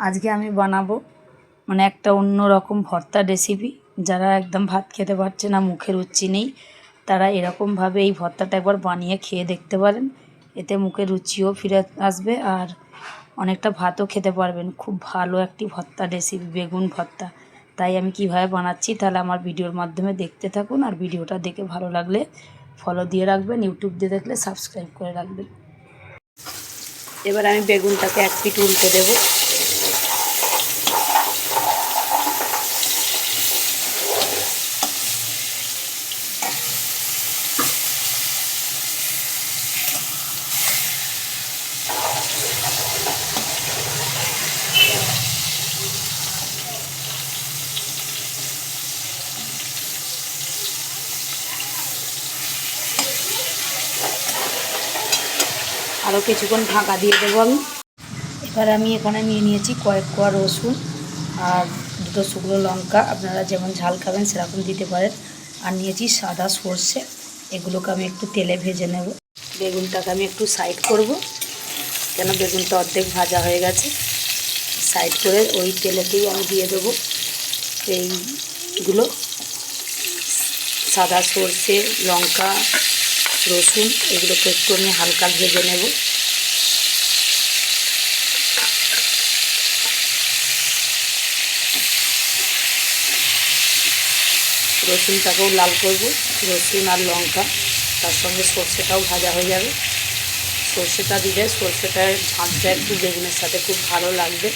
আজকে আমি বানাবো মানে একটা অন্য রকম ভর্তা রেসিপি। যারা একদম ভাত খেতে পারছে না, মুখে রুচি নেই, তারা এরকমভাবে এই ভর্তাটা একবার বানিয়ে খেয়ে দেখতে পারেন। এতে মুখে রুচিও ফিরে আসবে আর অনেকটা ভাতও খেতে পারবেন। খুব ভালো একটি ভর্তা রেসিপি, বেগুন ভর্তা। তাই আমি কিভাবে বানাচ্ছি তাহলে আমার ভিডিওর মাধ্যমে দেখতে থাকুন। আর ভিডিওটা দেখে ভালো লাগলে ফলো দিয়ে রাখবেন, ইউটিউব দিয়ে দেখলে সাবস্ক্রাইব করে রাখবেন। এবার আমি বেগুনটাকে এক পিঠ উল্টে দেবো। আরও কিছুক্ষণ ঢাকা দিয়ে দেবো আমি। এবার আমি এখানে নিয়ে নিয়েছি কয়েক কোয়া রসুন আর দুটো শুকনো লঙ্কা, আপনারা যেমন ঝাল খাবেন সেরকম দিতে পারেন। আর নিয়েছি সাদা সর্ষে, এগুলোকে আমি একটু তেলে ভেজে নেব। বেগুনটাকে আমি একটু সাইড করব, কেন বেগুনটা অর্ধেক ভাজা হয়ে গেছে। সাইড করে ওই তেলেতেই আমি দিয়ে দেবো এইগুলো, সাদা সর্ষে, লঙ্কা, রসুন, এগুলোকে একটু আমি হালকা ভেজে নেব। রসুনটাকেও লাল করব, রসুন আর লঙ্কা, তার সঙ্গে সর্ষেটাও ভাজা হয়ে যাবে। সর্ষেটা দিলে সর্ষেটার ঝাঁঝটা একটু বেগুনের সাথে খুব ভালো লাগবে,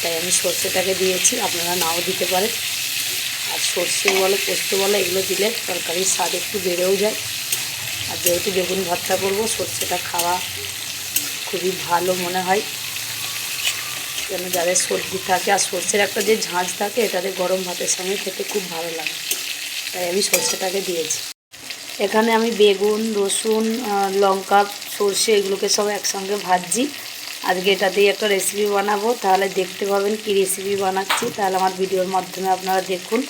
তাই আমি সর্ষেটাকে দিয়েছি, আপনারা নাও দিতে পারেন। আর সর্ষে বলো পোস্ত বলো, এগুলো দিলে তরকারির স্বাদ একটু বেড়েও যায়। আর যেহেতু বেগুন ভর্তা করবো, সর্ষেটা খাওয়া খুবই ভালো মনে হয়, কেন যাদের সর্দি থাকে আর সর্ষের একটা যে ঝাঁঝ থাকে, এটাতে গরম ভাতের সঙ্গে খেতে খুব ভালো লাগে, তাই আমি সর্ষেটাকে দিয়েছি। এখানে আমি বেগুন, রসুন, লঙ্কা, সর্ষে এগুলোকে সব একসঙ্গে ভাজছি। আজকে এটা দিয়ে একটা রেসিপি বানাবো, তাহলে দেখতে পাবেন কি রেসিপি বানাচ্ছি। তাহলে আমার ভিডিওর মাধ্যমে আপনারা দেখুন।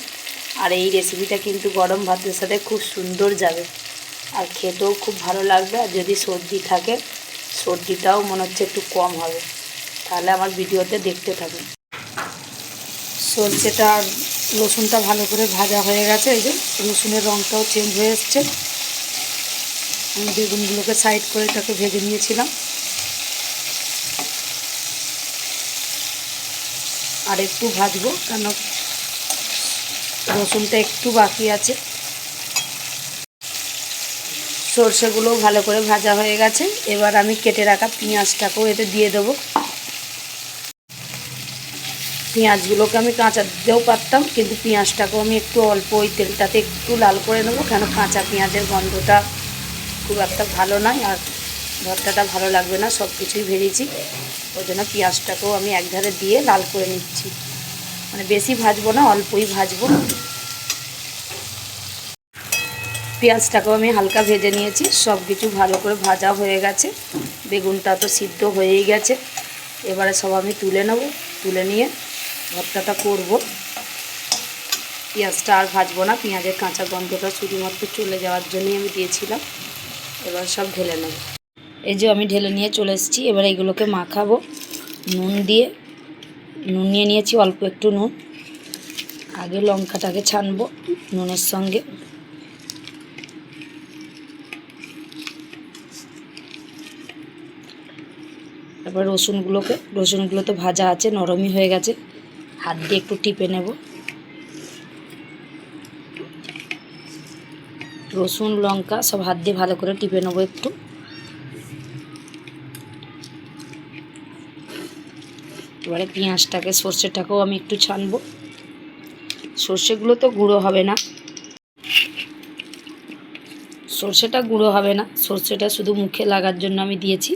আর এই রেসিপিটা কিন্তু গরম ভাতের সাথে খুব সুন্দর যাবে আর খেতেও খুব ভালো লাগবে। আর যদি সর্দি থাকে, সর্দিটাও মনে হচ্ছে একটু কম হবে। তাহলে আমার ভিডিওতে দেখতে থাকুন। সর্ষেটা আর রসুনটা ভালো করে ভাজা হয়ে গেছে, এই যে রসুনের রঙটাও চেঞ্জ হয়ে এসছে। আমি বেগুনগুলোকে সাইড করে এটাকে ভেজে নিয়েছিলাম। আর একটু ভাজবো, কেন রসুনটা একটু বাকি আছে। সর্ষেগুলোও ভালো করে ভাজা হয়ে গেছে। এবার আমি কেটে রাখা পেঁয়াজটাকেও এতে দিয়ে দেবো। পেঁয়াজগুলোকে আমি কাঁচা দিতেও পারতাম, কিন্তু পেঁয়াজটাকেও আমি একটু অল্প ওই তেলটাতে একটু লাল করে নেবো, কেন কাঁচা পেঁয়াজের গন্ধটা খুব একটা ভালো নয় আর ভর্তাটা ভালো লাগবে না। সব কিছুই ভেজেছি, ওই জন্য পেঁয়াজটাকেও আমি একধারে দিয়ে লাল করে নিচ্ছি। মানে বেশি ভাজবো না, অল্পই ভাজবো। পেঁয়াজটাকেও আমি হালকা ভেজে নিয়েছি, সব কিছু ভালো করে ভাজা হয়ে গেছে। বেগুনটা তো সিদ্ধ হয়েই গেছে। এবারে সব আমি তুলে নেব, তুলে নিয়ে ভর্তাটা করব। পেঁয়াজটা আর ভাজবো না, পেঁয়াজের কাঁচা গন্ধটা শুধুমাত্র চলে যাওয়ার জন্যই আমি দিয়েছিলাম। এবার সব ঢেলে নেব। এই যে আমি ঢেলে নিয়ে চলে এসেছি। এবার এইগুলোকে মাখাবো নুন দিয়ে। নুন নিয়ে নিয়েছি, অল্প একটু নুন। আগে লঙ্কাটাকে ছানবো নুনের সঙ্গে। তারপর রসুনগুলো তো ভাজা আছে, নরমই হয়ে গেছে। হাত দিয়ে একটু টিপে নেব। রসুন লঙ্কা সব হাত দিয়ে ভালো করে টিপে নেবো একটু। এবারে পেঁয়াজটাকে, সর্ষেটাকেও আমি একটু ছানবো। সর্ষেগুলো তো গুঁড়ো হবে না, সর্ষেটা গুঁড়ো হবে না, সর্ষেটা শুধু মুখে লাগার জন্য আমি দিয়েছি।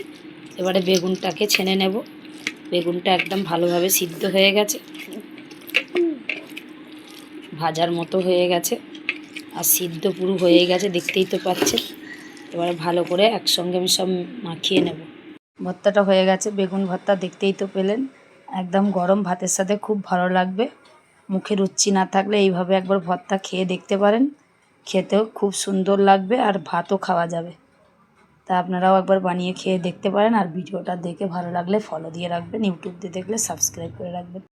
এবারে বেগুনটাকে ছেনে নেব। বেগুনটা একদম ভালোভাবে সিদ্ধ হয়ে গেছে, ভাজার মতো হয়ে গেছে আর সিদ্ধ পুরো হয়ে গেছে, দেখতেই তো পাচ্ছেন। এবারে ভালো করে একসঙ্গে আমি সব মাখিয়ে নেব। ভর্তাটা হয়ে গেছে, বেগুন ভর্তা দেখতেই তো পেলেন। একদম গরম ভাতের সাথে খুব ভালো লাগবে। মুখে রুচি না থাকলে এইভাবে একবার ভর্তা খেয়ে দেখতে পারেন, খেতেও খুব সুন্দর লাগবে আর ভাতও খাওয়া যাবে। তা আপনারাও একবার বানিয়ে খেয়ে দেখতে পারেন। আর ভিডিওটা দেখে ভালো লাগলে ফলো দিয়ে রাখবেন, ইউটিউব দিয়ে দেখলে সাবস্ক্রাইব করে রাখবেন।